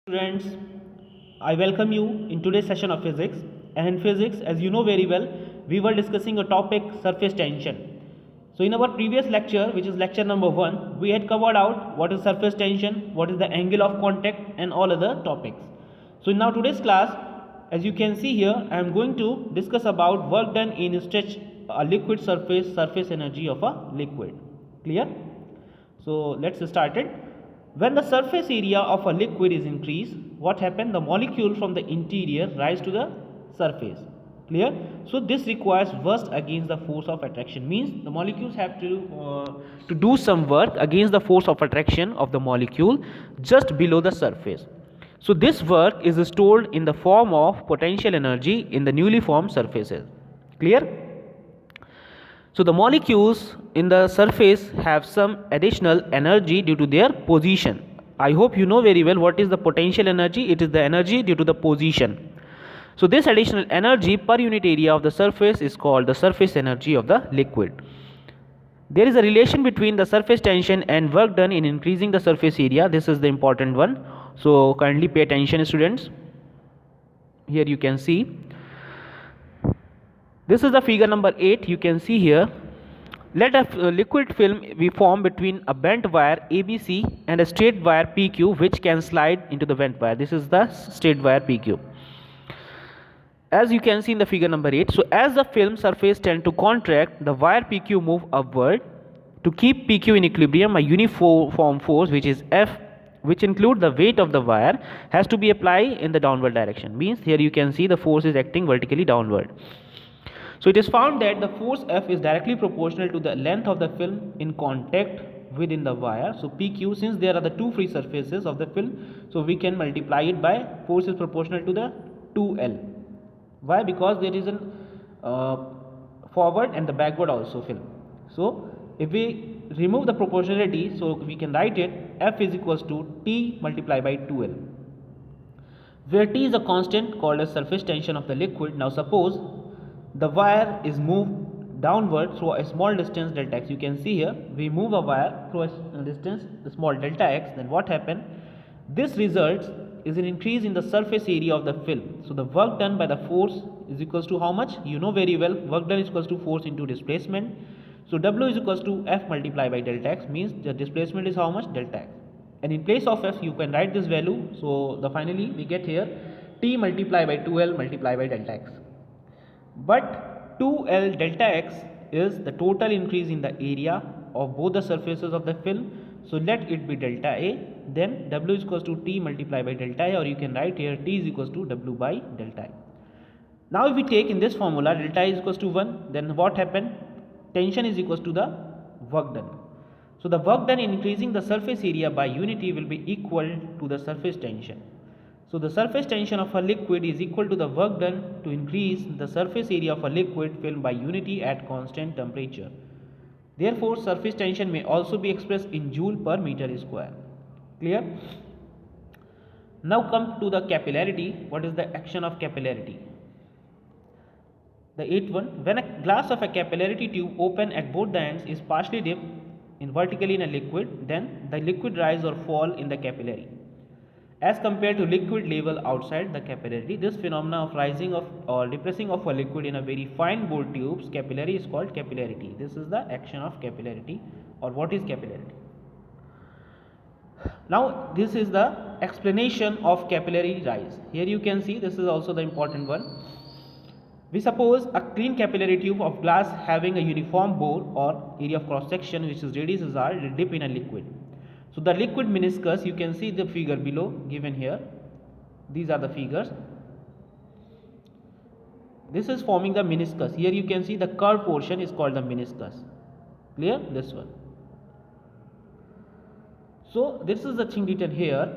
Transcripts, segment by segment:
Students, I welcome you in today's session of physics. And in physics, as you know very well, we were discussing a topic surface tension. So, in our previous lecture, which is lecture number 1, we had covered out what is surface tension, what is the angle of contact, and all other topics. So, in now today's class, as you can see here, I am going to discuss about work done in stretch a liquid surface energy of a liquid. Clear? So, let's start it. When the surface area of a liquid is increased, what happens? The molecule from the interior rise to the surface. Clear? So this requires work against the force of attraction. Means the molecules have to do some work against the force of attraction of the molecule just below the surface. So this work is stored in the form of potential energy in the newly formed surfaces. Clear? So the molecules in the surface have some additional energy due to their position. I hope you know very well what is the potential energy. It is the energy due to the position. So this additional energy per unit area of the surface is called the surface energy of the liquid. There is a relation between the surface tension and work done in increasing the surface area. This is the important one. So kindly pay attention, students. Here you can see. This is the figure number 8. You can see here. Let a liquid film be formed between a bent wire ABC and a straight wire PQ, which can slide into the bent wire. This is the straight wire PQ. As you can see in the figure number 8. So as the film surface tend to contract, the wire PQ move upward. To keep PQ in equilibrium, a uniform force, which is F, which include the weight of the wire, has to be applied in the downward direction. Means here you can see the force is acting vertically downward. So it is found that the force F is directly proportional to the length of the film in contact within the wire. So PQ, since there are the two free surfaces of the film, so we can multiply it by force is proportional to the 2L. Why? Because there is a forward and the backward also film. So if we remove the proportionality, so we can write it F is equals to T multiplied by 2L, where T is a constant called as surface tension of the liquid. Now suppose the wire is moved downward through a small distance delta x. You can see here we move a wire through a distance small delta x. Then what happened? This results is an increase in the surface area of the film. So the work done by the force is equals to how much? You know very well, work done is equals to force into displacement. So W is equals to F multiplied by delta x, means the displacement is how much? Delta x. And in place of F you can write this value. So the finally we get here T multiplied by 2L multiplied by delta x. But 2L delta x is the total increase in the area of both the surfaces of the film. So let it be delta A. Then W is equals to T multiplied by delta A, or you can write here T is equals to W by delta A. Now if we take in this formula delta A is equals to 1, then what happened? Tension is equals to the work done. So the work done in increasing the surface area by unity will be equal to the surface tension. So the surface tension of a liquid is equal to the work done to increase the surface area of a liquid film by unity at constant temperature. Therefore, surface tension may also be expressed in joule per meter square. Clear? Now come to the capillarity. What is the action of capillarity? The 8th one. When a glass of a capillarity tube open at both the ends is partially dipped in vertically in a liquid, then the liquid rise or fall in the capillary as compared to liquid level outside the capillary. This phenomena of rising of or depressing of a liquid in a very fine bore tubes capillary is called capillarity. This is the action of capillarity, or what is capillarity. Now this is the explanation of capillary rise. Here you can see this is also the important one. We suppose a clean capillary tube of glass having a uniform bore or area of cross section, which is radius is r, will dip in a liquid. So the liquid meniscus, you can see the figure below given here. These are the figures. This is forming the meniscus. Here you can see the curved portion is called the meniscus. Clear? This one. So this is the thing written here.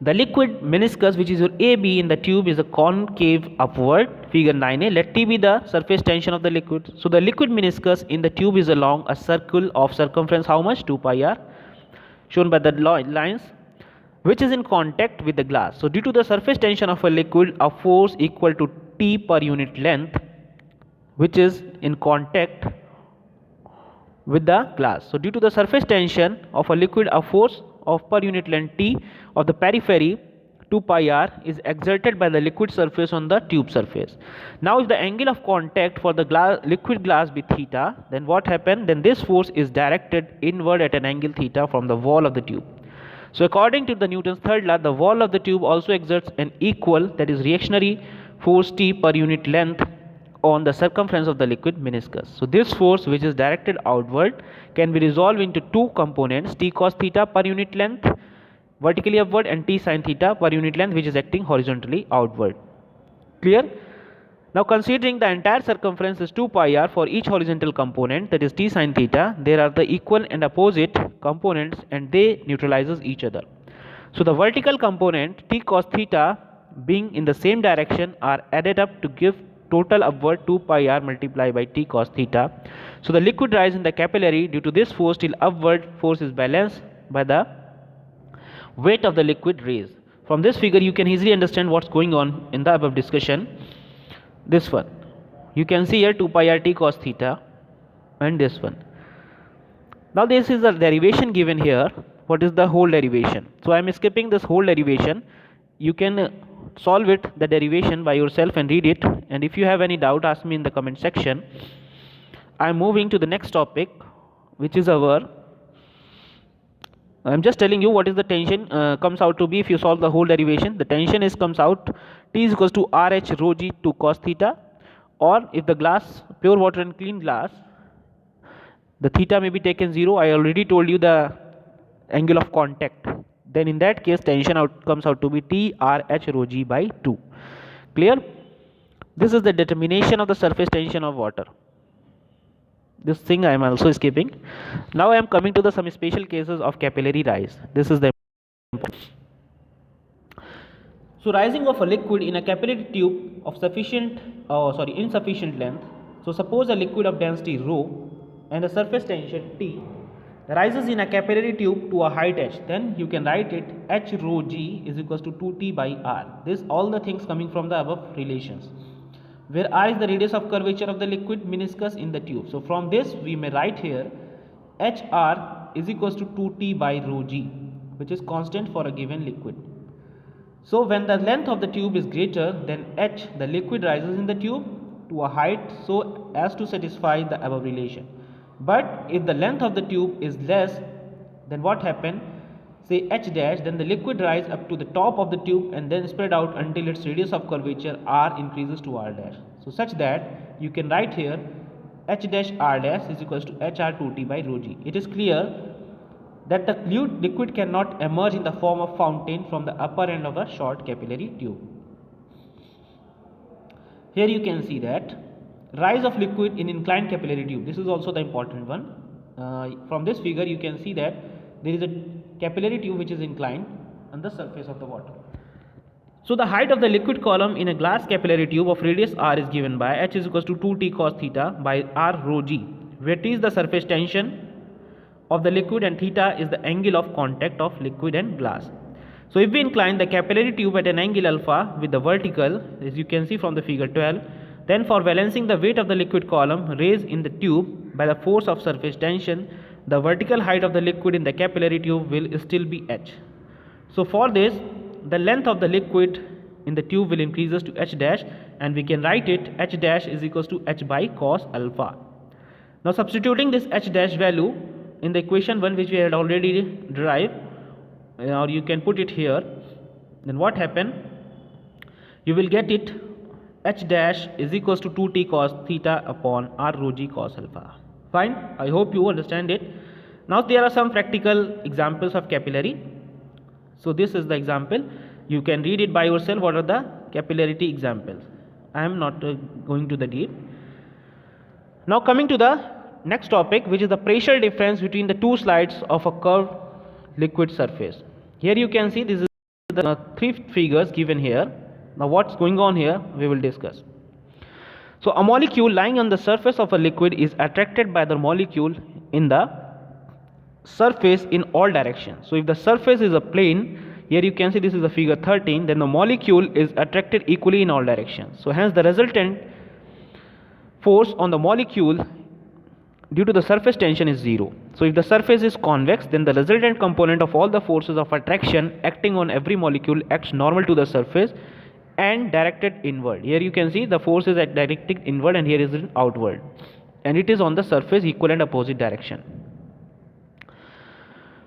The liquid meniscus, which is your AB in the tube, is a concave upward. Figure 9a. Let T be the surface tension of the liquid. So the liquid meniscus in the tube is along a circle of circumference how much? 2 pi r, shown by the lines, which is in contact with the glass. So due to the surface tension of a liquid, a force equal to T per unit length, which is in contact with the glass. So due to the surface tension of a liquid, a force of per unit length T of the periphery 2 pi r is exerted by the liquid surface on the tube surface. Now if the angle of contact for the liquid glass be theta, then what happen? Then this force is directed inward at an angle theta from the wall of the tube. So according to the Newton's third law, the wall of the tube also exerts an equal, that is reactionary force T per unit length on the circumference of the liquid meniscus. So this force, which is directed outward, can be resolved into two components, T cos theta per unit length vertically upward and T sin theta per unit length, which is acting horizontally outward. Clear? Now considering the entire circumference is 2 pi r for each horizontal component, that is T sin theta, there are the equal and opposite components and they neutralizes each other. So the vertical component T cos theta being in the same direction are added up to give total upward 2 pi r multiplied by T cos theta. So the liquid rise in the capillary due to this force till upward force is balanced by the weight of the liquid raised. From this figure you can easily understand what's going on in the above discussion. This one you can see here 2 pi r T cos theta and this one. Now this is the derivation given here. What is the whole derivation? So I am skipping this whole derivation. You can solve it, the derivation, by yourself and read it, and if you have any doubt ask me in the comment section. I am moving to the next topic, which is I am just telling you what is the tension comes out to be if you solve the whole derivation. The tension is comes out T is equals to RH rho g to cos theta, or if the glass pure water and clean glass, the theta may be taken 0. I already told you the angle of contact. Then in that case tension comes out to be T RH rho g by 2. Clear? This is the determination of the surface tension of water. This thing I am also skipping. Now I am coming to the some special cases of capillary rise. This is the so rising of a liquid in a capillary tube of insufficient length. So suppose a liquid of density rho and the surface tension T rises in a capillary tube to a height h, then you can write it h rho g is equals to 2t by r. This all the things coming from the above relations, where r is the radius of curvature of the liquid meniscus in the tube. So from this we may write here hr is equals to 2t by rho g, which is constant for a given liquid. So when the length of the tube is greater than h, the liquid rises in the tube to a height so as to satisfy the above relation. But if the length of the tube is less, then what happen? Say h dash, then the liquid rise up to the top of the tube and then spread out until its radius of curvature r increases to r dash. So such that you can write here h dash r dash is equals to hr 2t by rho g. It is clear that the liquid cannot emerge in the form of fountain from the upper end of a short capillary tube. Here you can see that rise of liquid in inclined capillary tube. This is also the important one. From this figure you can see that there is a capillary tube which is inclined on the surface of the water. So the height of the liquid column in a glass capillary tube of radius r is given by h is equals to 2t cos theta by r rho g, where t is the surface tension of the liquid and theta is the angle of contact of liquid and glass. So if we incline the capillary tube at an angle alpha with the vertical, as you can see from the figure 12, then for balancing the weight of the liquid column raised in the tube by the force of surface tension, the vertical height of the liquid in the capillary tube will still be h. So for this, the length of the liquid in the tube will increases to h dash, and we can write it h dash is equals to h by cos alpha. Now substituting this h dash value in the equation 1 which we had already derived, or you can put it here, then what happen? You will get it h dash is equals to 2t cos theta upon r rho g cos alpha. Fine, I hope you understand it. Now there are some practical examples of capillary. So this is the example. You can read it by yourself. What are the capillarity examples? I am not going to the deep. Now coming to the next topic, which is the pressure difference between the two sides of a curved liquid surface. Here you can see this is the three figures given here. Now what's going on here we will discuss. So a molecule lying on the surface of a liquid is attracted by the molecule in the surface in all directions. So if the surface is a plane, here you can see this is the figure 13, then the molecule is attracted equally in all directions. So hence the resultant force on the molecule due to the surface tension is 0. So if the surface is convex, then the resultant component of all the forces of attraction acting on every molecule acts normal to the surface and directed inward. Here you can see the force is directed inward and here is it outward, and it is on the surface equal and opposite direction.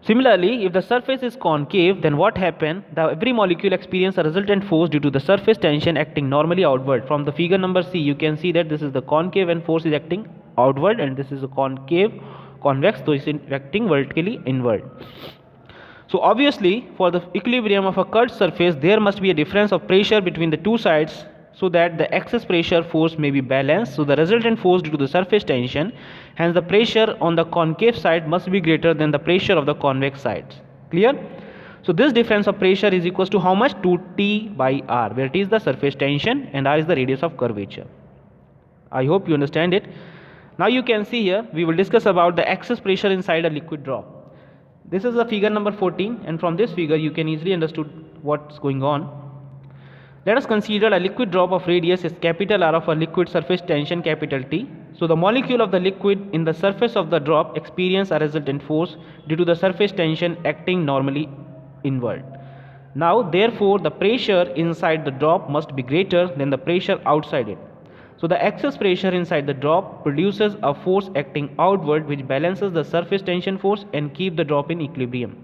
Similarly, if the surface is concave, then what happens? Every molecule experiences a resultant force due to the surface tension acting normally outward. From the figure number C, you can see that this is the concave and force is acting outward, and this is a concave, convex, so it's acting vertically inward. So obviously, for the equilibrium of a curved surface, there must be a difference of pressure between the two sides so that the excess pressure force may be balanced. So the resultant force due to the surface tension, hence the pressure on the concave side must be greater than the pressure of the convex sides. Clear? So this difference of pressure is equals to how much? 2T by R, where T is the surface tension and R is the radius of curvature. I hope you understand it. Now you can see here, we will discuss about the excess pressure inside a liquid drop. This is the figure number 14, and from this figure you can easily understood what's going on. Let us consider a liquid drop of radius is capital R of a liquid surface tension capital T. So the molecule of the liquid in the surface of the drop experience a resultant force due to the surface tension acting normally inward. Now therefore the pressure inside the drop must be greater than the pressure outside it. So the excess pressure inside the drop produces a force acting outward which balances the surface tension force and keep the drop in equilibrium.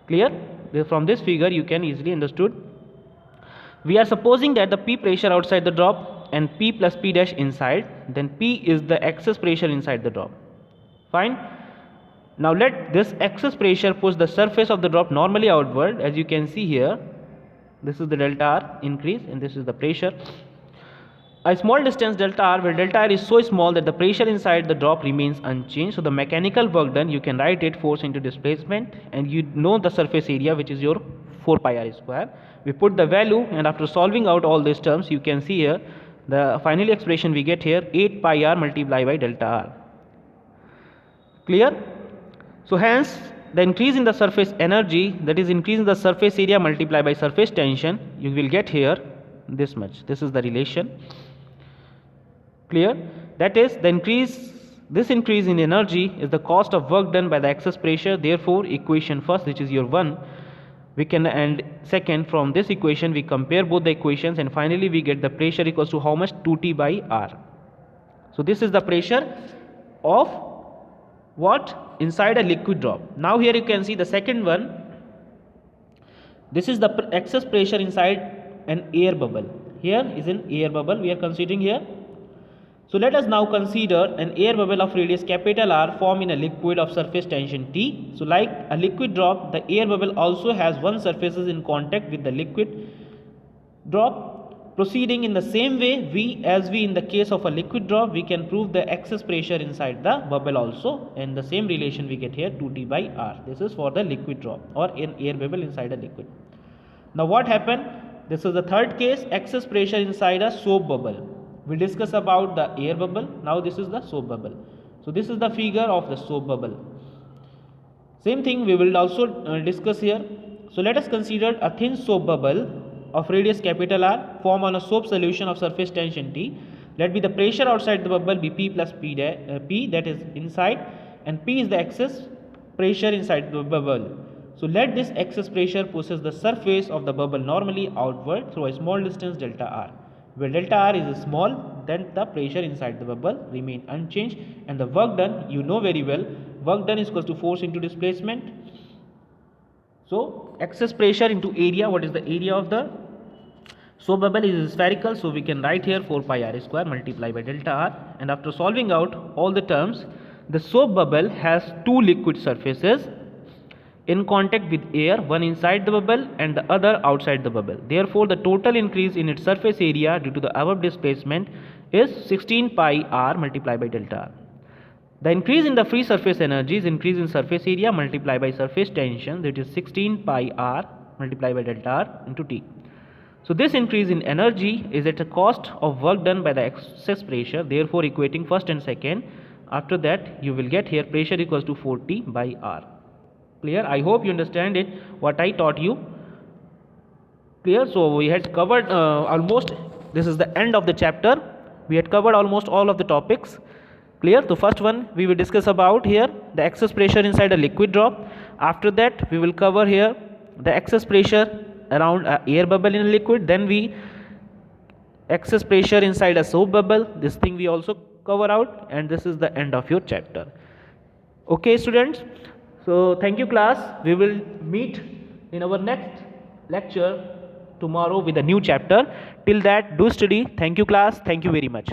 Clear? From this figure you can easily understood. We are supposing that the P pressure outside the drop and P plus P dash inside, then P is the excess pressure inside the drop. Fine. Now let this excess pressure push the surface of the drop normally outward. As you can see here, this is the delta R increase and this is the pressure. A small distance delta R, where delta R is so small that the pressure inside the drop remains unchanged. So the mechanical work done, you can write it force into displacement, and you know the surface area, which is your 4 pi R square. We put the value, and after solving out all these terms, you can see here the final expression we get here 8 pi R multiplied by delta R. Clear? So hence the increase in the surface energy, that is increase in the surface area multiplied by surface tension, you will get here this much. This is the relation. Clear? That is this increase in energy is the cost of work done by the excess pressure. Therefore equation first, which is your 1, we can, and second, from this equation we compare both the equations, and finally we get the pressure equals to how much? 2T by R. So this is the pressure of what? Inside a liquid drop. Now here you can see the second one. This is the excess pressure inside an air bubble. Here is an air bubble we are considering here. So let us now consider an air bubble of radius capital R formed in a liquid of surface tension T. So like a liquid drop, the air bubble also has one surfaces in contact with the liquid drop. Proceeding in the same way, as we in the case of a liquid drop, we can prove the excess pressure inside the bubble also, and the same relation we get here 2T by R. This is for the liquid drop or an air bubble inside a liquid. Now what happened? This is the third case, excess pressure inside a soap bubble. We discuss about the air bubble. Now this is the soap bubble. So this is the figure of the soap bubble. Same thing we will also discuss here. So let us consider a thin soap bubble of radius capital R form on a soap solution of surface tension T. Let be the pressure outside the bubble be P plus P, that is inside, and P is the excess pressure inside the bubble. So let this excess pressure pushes the surface of the bubble normally outward through a small distance delta R. Where delta R is small, then the pressure inside the bubble remain unchanged, and the work done, you know very well, work done is equal to force into displacement. So excess pressure into area, what is the area of the soap bubble is spherical, so we can write here 4 pi R square multiplied by delta R, and after solving out all the terms, the soap bubble has two liquid surfaces in contact with air, one inside the bubble and the other outside the bubble. Therefore the total increase in its surface area due to the above displacement is 16 pi R multiplied by delta R. The increase in the free surface energy is increase in surface area multiplied by surface tension, that is 16 pi R multiplied by delta R into T. So this increase in energy is at a cost of work done by the excess pressure, therefore equating first and second. After that you will get here pressure equals to 4T by R. Clear? I hope you understand it, what I taught you. Clear? So we had covered almost, this is the end of the chapter. We had covered almost all of the topics. Clear? So first one we will discuss about here the excess pressure inside a liquid drop. After that we will cover here the excess pressure around a air bubble in a liquid. Then we excess pressure inside a soap bubble. This thing we also cover out, and this is the end of your chapter. Okay students, so thank you class. We will meet in our next lecture tomorrow with a new chapter. Till that, do study. Thank you class. Thank you very much.